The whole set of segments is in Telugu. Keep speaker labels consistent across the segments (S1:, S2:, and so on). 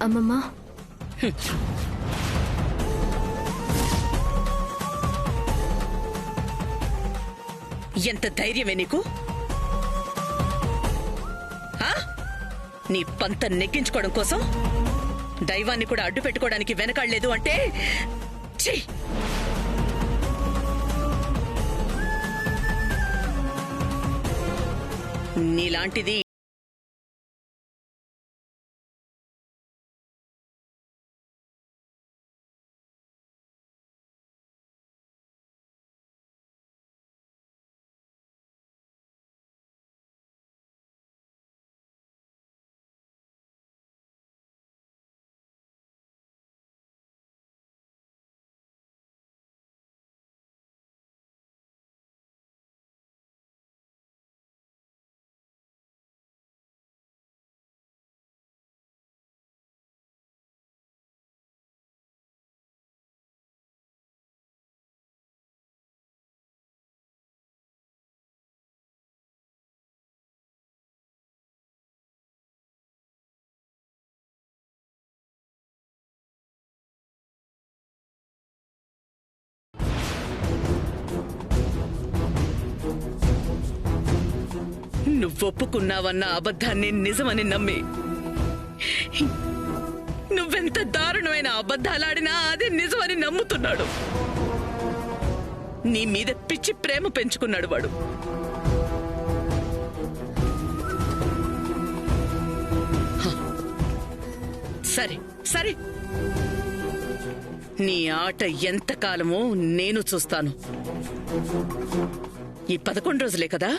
S1: అమ్మమ్మ,
S2: ఎంత ధైర్యమే నీకు? నీ పంత నెగ్గించుకోవడం కోసం దైవాన్ని కూడా అడ్డు పెట్టుకోవడానికి వెనకాడలేదు అంటే చెయ్యి. నీలాంటిది నువ్వొప్పుకున్నావన్న అబద్ధాన్ని నిజమని నమ్మి నువ్వెంత దారుణమైన అబద్ధాలాడినా అది నిజమని నమ్ముతున్నాడు. నీ మీద పిచ్చి ప్రేమ పెంచుకున్నాడు వాడు. సరే సరే, నీ ఆట ఎంతకాలమో నేను చూస్తాను. ఈ 11 రోజులే కదా,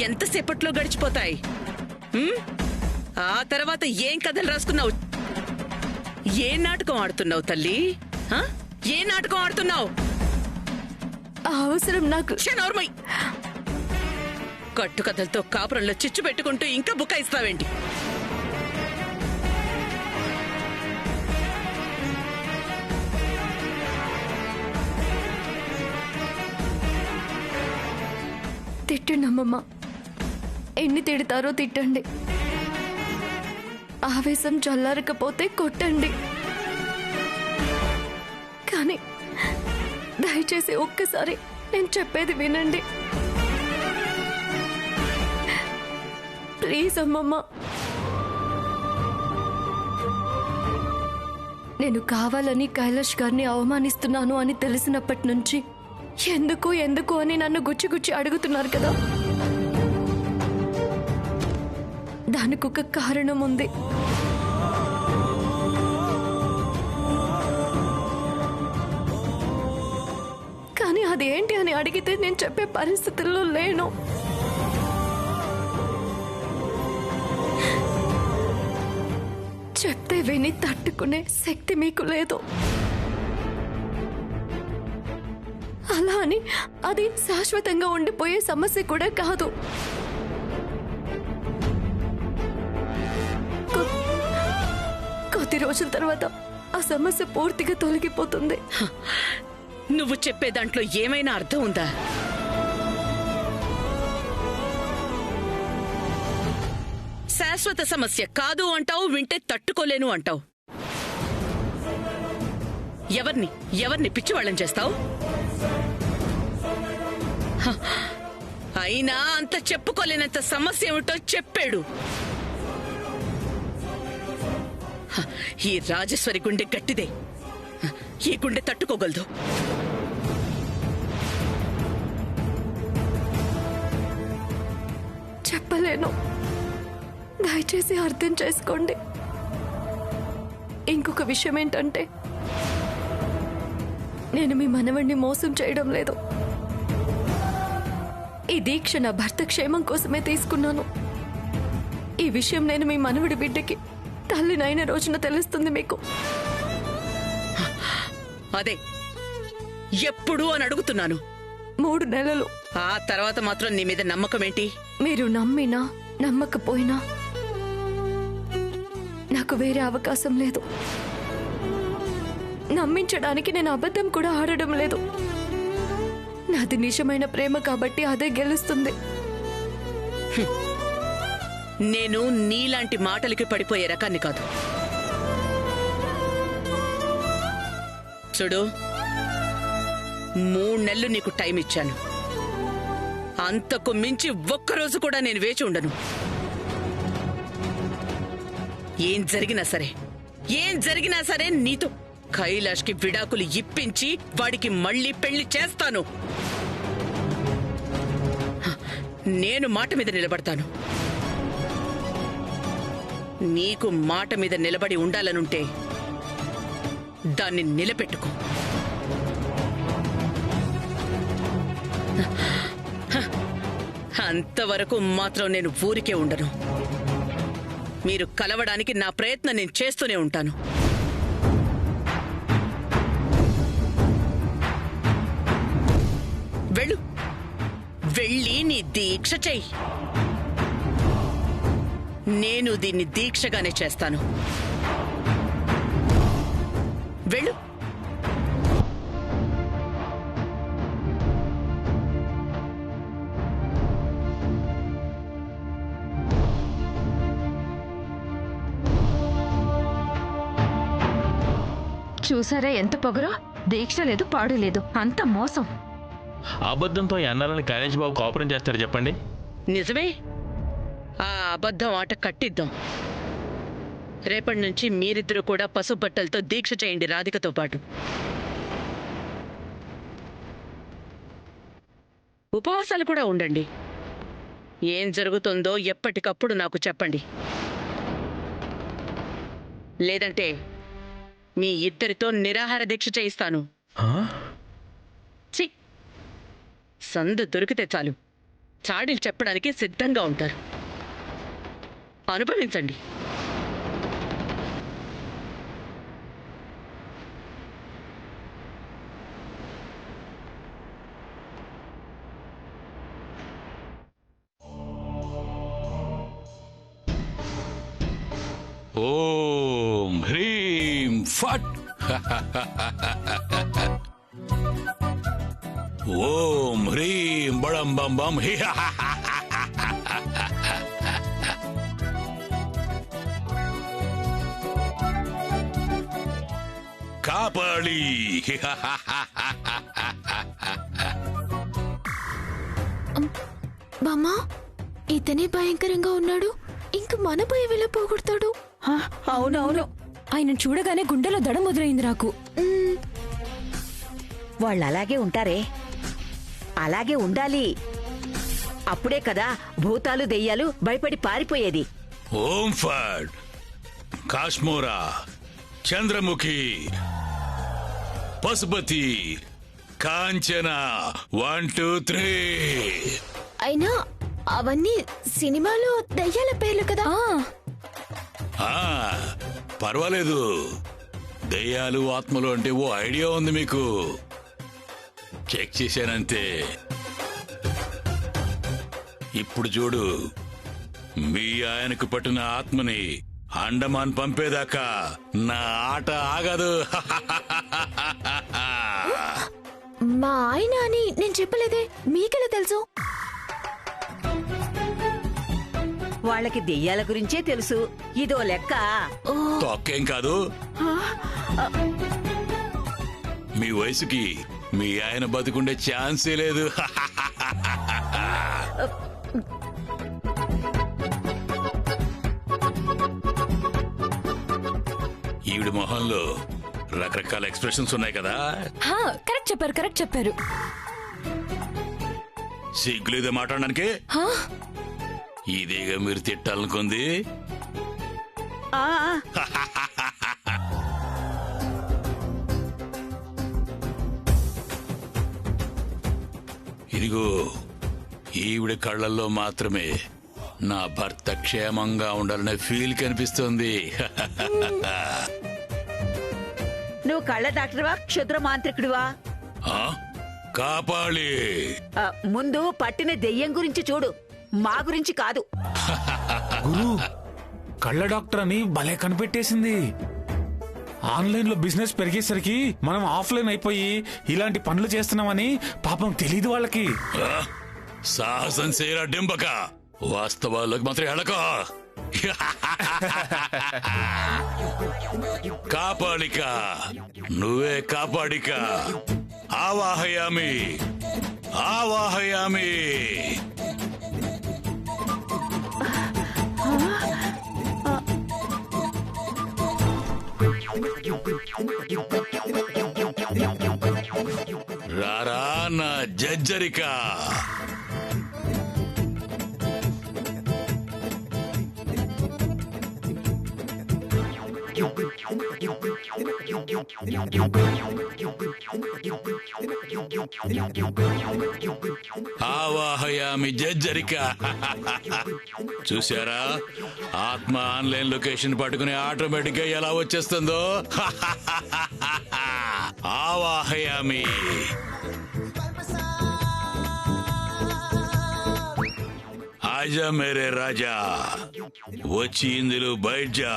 S2: ఎంతసేపట్లో గడిచిపోతాయి. ఆ తర్వాత ఏం కథలు రాసుకున్నావు? ఏ నాటకం ఆడుతున్నావు తల్లి? ఏ నాటకం ఆడుతున్నావు?
S1: అవసరం నాకు.
S2: కట్టుకథలతో కాపురంలో చిచ్చు పెట్టుకుంటూ ఇంకా బుకాయిస్తావేంటి?
S1: తిట్టండి అమ్మమ్మ, ఎన్ని తిడతారో తిట్టండి. ఆవేశం చల్లారకపోతే కొట్టండి. కానీ దయచేసి ఒక్కసారి నేను చెప్పేది వినండి ప్లీజ్ అమ్మమ్మ. నేను కావాలని కైలాష్ గారిని అవమానిస్తున్నాను అని తెలిసినప్పటి నుంచి ఎందుకు ఎందుకు అని నన్ను గుచ్చి అడుగుతున్నారు కదా. దానికి ఒక కారణం ఉంది. కానీ అదేంటి అని అడిగితే నేను చెప్పే పరిస్థితుల్లో లేను. చెప్తే విని తట్టుకునే శక్తి మీకు లేదు. అలా అని అది శాశ్వతంగా ఉండిపోయే సమస్య కూడా కాదు. కొద్ది రోజుల తర్వాత ఆ సమస్య పూర్తిగా తొలగిపోతుంది.
S2: నువ్వు చెప్పే దాంట్లో ఏమైనా అర్థం ఉందా? శాశ్వత సమస్య కాదు అంటావు, వింటే తట్టుకోలేను అంటావు. ఎవరిని పిచ్చివాళ్ళని చేస్తావు? అయినా అంత చెప్పుకోలేనంత సమస్య ఏమిటో చెప్పాడు. ఈ రాజేశ్వరి గుండె గట్టిదే, ఈ గుండె తట్టుకోగలదు.
S1: చెప్పలేను, దయచేసి అర్థం చేసుకోండి. ఇంకొక విషయం ఏంటంటే, నేను మీ మనవణ్ణి మోసం చేయడం లేదు. ఈ దీక్ష నా భర్త క్షేమం కోసమే తీసుకున్నాను. ఈ విషయం నేను మీ మనవడి బిడ్డకి తల్లినైన రోజున తెలుస్తుంది మీకు.
S2: అదే ఎప్పుడు అని అడుగుతున్నాను.
S1: 3 నెలలు.
S2: ఆ తర్వాత మాత్రం నీ మీద నమ్మకం ఏంటి?
S1: మీరు నమ్మినా నమ్మకపోయినా నాకు వేరే అవకాశం లేదు. నమ్మించడానికి నేను అబద్ధం కూడా ఆడడం లేదు. నాది నిజమైన ప్రేమ కాబట్టి అదే గెలుస్తుంది.
S2: నేను నీలాంటి మాటలకి పడిపోయే రకాన్ని కాదు. చూడు, 3 నెలలు నీకు టైం ఇచ్చాను. అంతకు మించి ఒక్కరోజు కూడా నేను వేచి ఉండను. ఏం జరిగినా సరే నీతో కైలాష్కి విడాకులు ఇప్పించి వాడికి మళ్ళీ పెళ్లి చేస్తాను. నేను మాట మీద నిలబడతాను. నీకు మాట మీద నిలబడి ఉండాలనుంటే దాన్ని నిలబెట్టుకో. అంతవరకు మాత్రం నేను ఊరికే ఉండను. మీరు కలవడానికి నా ప్రయత్నం నేను చేస్తూనే ఉంటాను. వెళ్ళి నీ దీక్ష చెయ్యి. నేను దీన్ని దీక్షగానే చేస్తాను. వెళ్ళు.
S1: చూసారా ఎంత పొగరో? దీక్ష లేదు, పాడు లేదు, అంత మోసం.
S3: అబద్ధంతో ఎన్నాలని కైలాష్ బాబు కోఆపరేట్ చేస్తారు చెప్పండి?
S2: నిజమే. ఆ అబద్ధం ఆట కట్టిద్దాం. రేపటి నుంచి మీరిద్దరూ కూడా పసుపు బట్టలతో దీక్ష చేయండి రాధికతో పాటు. ఉపవాసాలు కూడా ఉండండి. ఏం జరుగుతుందో ఎప్పటికప్పుడు నాకు చెప్పండి. లేదంటే మీ ఇద్దరితో నిరాహార దీక్ష చేయిస్తాను. ఛీ, సందు దొరికితే చాలు చాడీలు చెప్పడానికి సిద్ధంగా ఉంటారు. అనుభవించండి.
S4: ఓం హ్రీం ఫట్. ఓం హ్రీం బడం బం బం హి. కాపాళి.
S1: బామ్మా, ఇతనే భయంకరంగా ఉన్నాడు. ఇంక మన భయం ఎలా పోగొడతాడు?
S5: అవునవును, ఆయన చూడగానే గుండెలో దడ మొదలైంది నాకు.
S6: వాళ్ళు అలాగే ఉంటారే, అలాగే ఉండాలి. అప్పుడే కదా భూతాలు దెయ్యాలు భయపడి పారిపోయేది.
S4: ఓం ఫట్, కాశ్మోరా, చంద్రముఖి, పశుపతి, కాంచన, 1 2 3.
S1: అయినా అవన్నీ సినిమాలో దయ్యాల పేర్లు కదా.
S4: పర్వాలేదు, దెయ్యాలు ఆత్మలు అంటే ఓ ఐడియా ఉంది మీకు. చెక్ చేశానంతే. ఇప్పుడు చూడు, మీ ఆయనకు పట్టిన ఆత్మని అండమాన్ పంపేదాకా నా ఆట ఆగదు.
S1: మా ఆయన అని నేను చెప్పలేదే, మీకెలా తెలుసు?
S6: వాళ్ళకి దెయ్యాల గురించే తెలుసు. ఇదో లెక్క.
S4: తొక్కేం కాదు. మీ వయసుకి మీ ఆయన బతుకుండే ఛాన్సే లేదు. ఈవిడ మొహంలో రకరకాల ఎక్స్ప్రెషన్స్ ఉన్నాయి కదా.
S5: కరెక్ట్ చెప్పారు.
S4: సిగ్గులేదే మాట్లాడడానికి? ఇదేగా మీరు తిట్టాలనుకుంది. ఇదిగో, ఈవిడ కళ్ళల్లో మాత్రమే నా భర్త క్షేమంగా ఉండాలనే ఫీల్ కనిపిస్తుంది.
S6: నువ్వు కళ్ళ డాక్టర్వా, క్షుద్ర మాంత్రికుడివా?
S4: కాపాళి.
S6: ముందు పట్టిన దెయ్యం గురించి చూడు, మా గురించి కాదు.
S7: గురు, కళ్ళ డాక్టర్ అని భలే కనిపెట్టేసింది. ఆన్లైన్ లో బిజినెస్ పెరిగేసరికి మనం ఆఫ్లైన్ అయిపోయి ఇలాంటి పనులు చేస్తున్నామని పాపం తెలీదు వాళ్ళకి.
S4: సాహసం చేయరా డింబక, వాస్తవాలకు మాత్రం ఎడక. కాపాడిక నువ్వే కాపాడిక ఆవాహయామి ఆవాహయామి. రారా నా జజ్జరిక. ఆవాహయామి జజ్జరిక. చూసారా ఆత్మ ఆన్లైన్ లొకేషన్ పట్టుకుని ఆటోమేటిక్ గా ఎలా వచ్చేస్తుందో. ఆవాహయామి. ఆజా మేరే రాజా, వచ్చి ఇందులో బయటజా.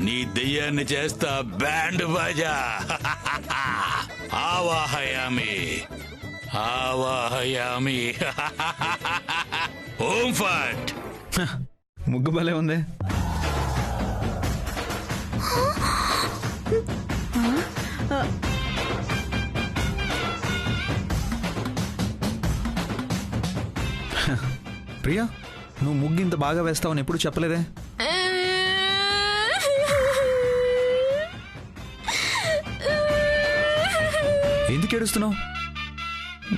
S4: నీ దెయ్యాన్ని చేస్తా బ్యాండ్ బాజా. ఆవాహయామి ఆవాహయామి. ఓం ఫట్.
S8: ముగ్గు భలే ఉంది. ప్రియా, నువ్వు ముగ్గు ఇంత బాగా వేస్తావని ఎప్పుడు చెప్పలేదే. ఎందుకు ఏడుస్తున్నావు?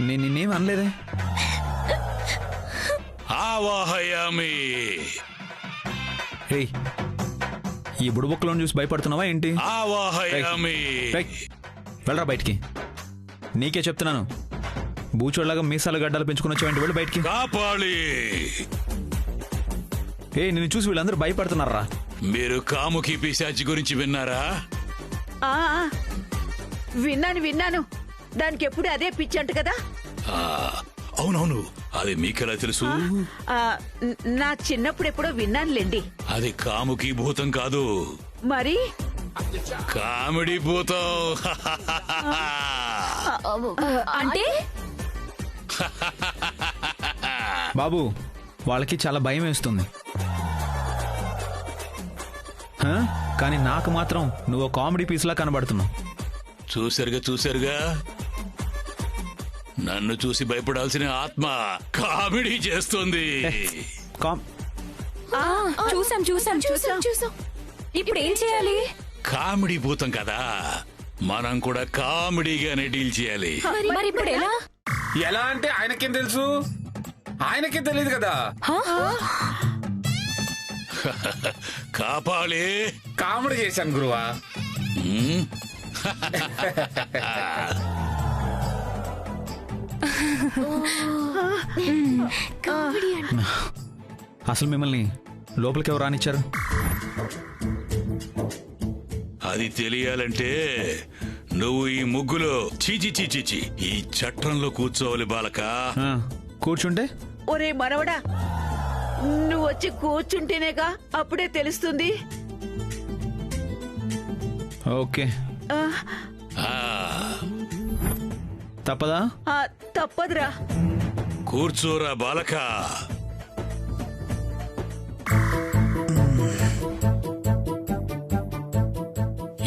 S8: నేను నిన్నేం అనలేదే.
S4: ఆవాహయామి.
S8: రేయ్, ఈ బుడబుక్కలను చూసి భయపడుతున్నావా ఏంటి?
S4: ఆవాహయామి.
S8: వెళ్ళరా బయటికి. నీకే చెప్తున్నాను, బూచోడ్లాగా మీసాలు గడ్డలు పెంచుకుని వచ్చేవంటి. వెళ్ళి బయటికి.
S4: కాపాలి.
S8: నిన్ను చూసి వీళ్ళందరూ భయపడుతున్నారా?
S4: మీరు కాముకి పిశాచి గురించి విన్నారా?
S6: ఆ విన్నాను. దానికి ఎప్పుడు అదే పిచ్చంట కదా.
S4: అవునవును, అది మీకెలా తెలుసు?
S6: నా చిన్నప్పుడు ఎప్పుడో విన్నానులేండి.
S4: అది కాముకి భూతం కాదు,
S6: మరి
S4: కామెడీ భూతం.
S5: అంటే
S8: బాబు, వాళ్ళకి చాలా భయం వేస్తుంది. కానీ నాకు మాత్రం నువ్వు కామెడీ పీస్లా కనబడుతున్నావు.
S4: చూసారుగా, నన్ను చూసి భయపడాల్సిన ఆత్మ కామెడీ చేస్తుంది.
S5: చూసాం. ఇప్పుడు ఏం చేయాలి?
S4: కామెడీ భూతం కదా, మనం కూడా కామెడీగానే డీల్ చేయాలి.
S5: మరి ఇప్పుడు ఎలా?
S7: ఎలా అంటే ఆయనకేం తెలుసు? ఆయనకే తెలియదు కదా.
S4: కాపాలి.
S7: కామెడీ చేశాను గురువా.
S8: అసలు మిమ్మల్ని లోపలికి ఎవరు రానిచ్చారు?
S4: అది తెలియాలంటే నువ్వు ఈ ముగ్గులో చీచి ఈ చట్టంలో కూర్చోవాలి బాలక.
S8: కూర్చుంటే?
S6: ఒరే మనవడా, నువ్వు వచ్చి కూర్చుంటేనేగా అప్పుడే తెలుస్తుంది.
S8: ఓకే, తప్పదా?
S6: తప్పదురా.
S4: కూర్చోరా బాలక.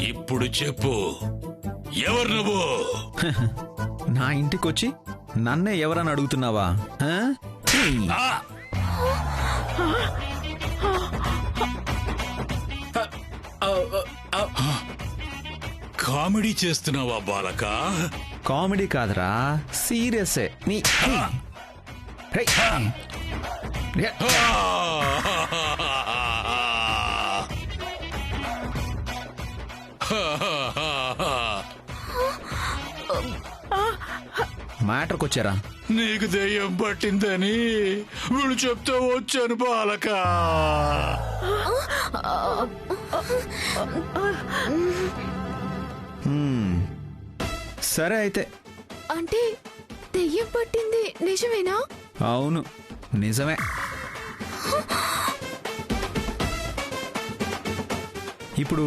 S4: ఇప్పుడు చెప్పు, ఎవరు నువ్వు?
S8: నా ఇంటికొచ్చి నన్నే ఎవరని అడుగుతున్నావా?
S4: కామెడీ చేస్తున్నావా బాలక?
S8: కామెడీ కాదురా, సీరియస్. మ్యాటర్కి వచ్చారా?
S4: నీకు దెయ్యం పట్టిందని వీళ్ళు చెప్తా వచ్చాను బాలక.
S8: సరే అయితే.
S1: అంటే దెయ్యం పట్టింది నిజమేనా?
S8: అవును, నిజమే. ఇప్పుడు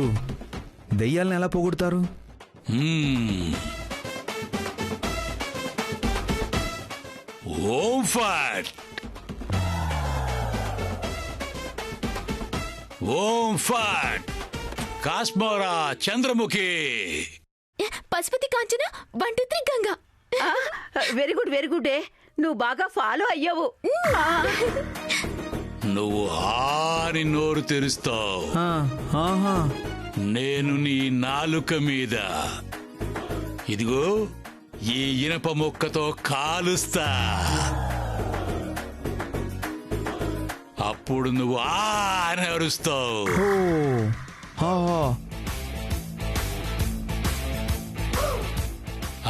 S8: దెయ్యాలను ఎలా పోగొడతారు?
S4: ఓం ఫట్. ఓం ఫట్ కాస్మోరా Chandramukhi.
S1: Pashupati Kanchana 1 2 3 Ganga.
S6: Very good very good. నువ్వు బాగా ఫాలో అయ్యావు.
S4: నువ్వు హాని నోరు తెరుస్తావు,
S8: ఆహా.
S4: నేను నీ నాలుక మీద ఇదిగో ఈ ఇనప ముక్కతో కాలుస్తా. అప్పుడు నువ్వు అని అరుస్తావు.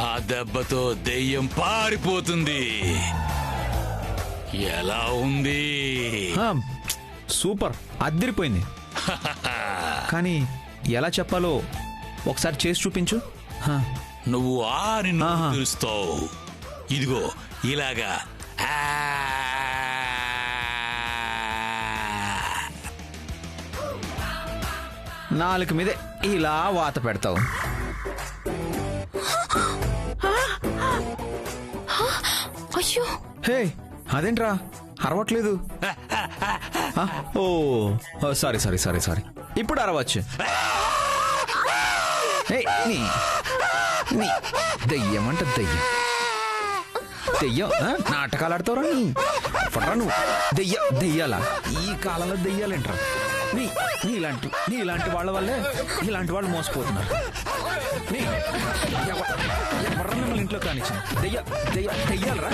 S4: ఆ దెబ్బతో దెయ్యం పారిపోతుంది. ఎలా ఉంది?
S8: సూపర్, అదిరిపోయింది. కానీ ఎలా చెప్పాలో ఒకసారి చేసి చూపించు.
S4: నువ్వు ఆని తెలుస్తావు. ఇదిగో ఇలాగా.
S8: నాలుగు మీదే ఇలా వాత పెడతావు.
S1: అయ్యో,
S8: హే, అదేంట్రా అరవట్లేదు? ఓ సారీ సారీ సారీ సారీ. ఇప్పుడు అరవచ్చు. దెయ్యం అంట దెయ్యం. దెయ్యం నాటకాలు ఆడతావురా నువ్వు. దెయ్యాలా? ఈ కాలంలో దెయ్యాలేంట్రా? నీలాంటి వాళ్ళ వల్లే ఇలాంటి వాళ్ళు మోసపోతున్నారు. ఎవరు మిమ్మల్ని ఇంట్లో కానిచ్చిన దెయ్యాలరా?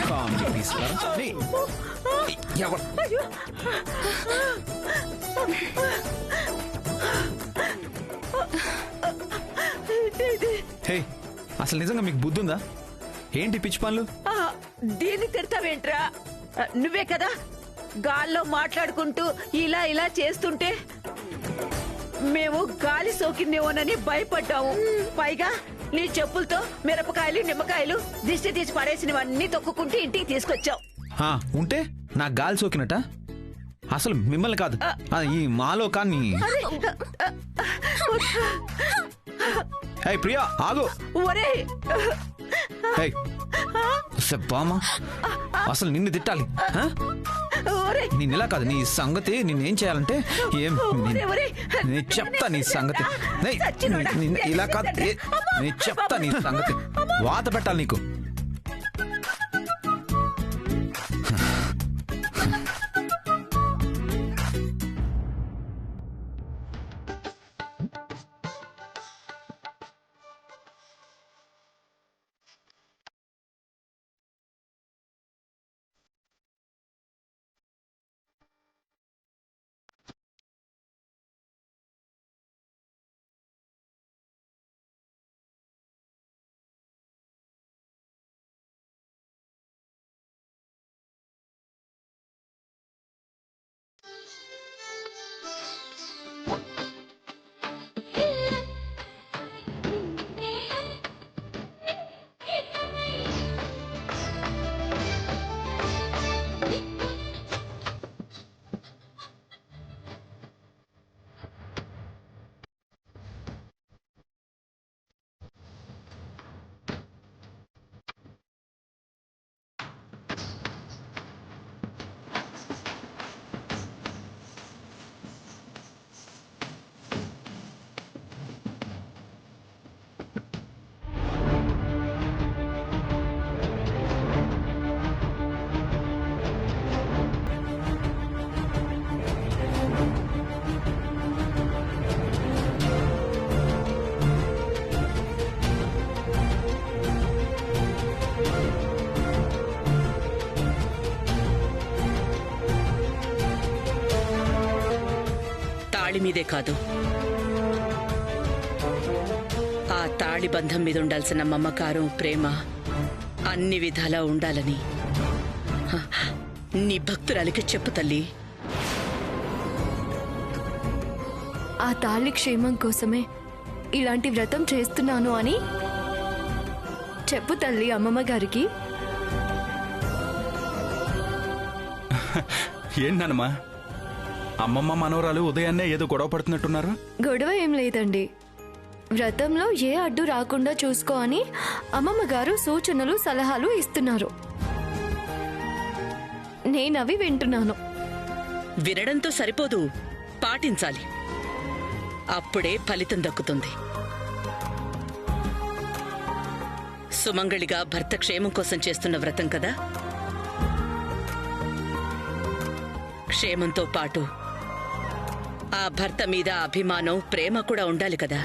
S8: కామెడీ తీసుకురా. హే, అసలు నిజంగా మీకు బుద్ధి ఉందా? ఏంటి పిచ్చి పనులు?
S6: దీన్ని తిడతావేంట్రా? నువ్వే కదా గాల్లో మాట్లాడుకుంటూ ఇలా ఇలా చేస్తుంటే మేము గాలి సోకిందేమోనని భయపడ్డాము. పైగా నీ చెప్పులతో మిరపకాయలు నిమ్మకాయలు దిష్టి తీసి పడేసినవన్నీ తొక్కుకుంటూ ఇంటికి తీసుకొచ్చావు.
S8: ఉంటే నాకు గాలి సోకినట? అసలు మిమ్మల్ని కాదు, ఈ మాలో కానీ. ప్రియా ఆగు.
S6: ఒరే
S8: బామా, అసలు నిన్ను తిట్టాలి. నేను ఇలా కాదు, నీ సంగతి నిన్నేం చేయాలంటే నేను చెప్తా. నీ సంగతి ఇలా కాదు, నేను చెప్తా నీ సంగతి. వాత పెట్టాలి నీకు.
S2: తాళి మీదే కాదు, ఆ తాళి బంధం మీద ఉండాల్సిన మమకారం, ప్రేమ అన్ని విధాలా ఉండాలని నీ భక్తురాలికి చెప్పు తల్లి.
S1: ఆ తాళి క్షేమం కోసమే ఇలాంటి వ్రతం చేస్తున్నాను అని చెప్పు తల్లి అమ్మమ్మ గారికి.
S9: ఏంటన్నమ్మా, అమ్మమ్మ మనవరాలు ఉదయాన్నే ఏదో గొడవ పడుతున్నట్టున్నారు?
S1: గొడవ ఏం లేదండి, వ్రతంలో ఏ అడ్డు రాకుండా చూసుకో అని అమ్మమ్మ గారు సూచనలు సలహాలు ఇస్తున్నారు. నేనవి వింటున్నాను.
S2: వినడంతో సరిపోదు, పాటించాలి. అప్పుడే ఫలితం దక్కుతుంది. సుమంగళిగా భర్త క్షేమం కోసం చేస్తున్న వ్రతం కదా. క్షేమంతో పాటు ఆ భర్త మీద అభిమానం, ప్రేమ కూడా ఉండాలి కదా.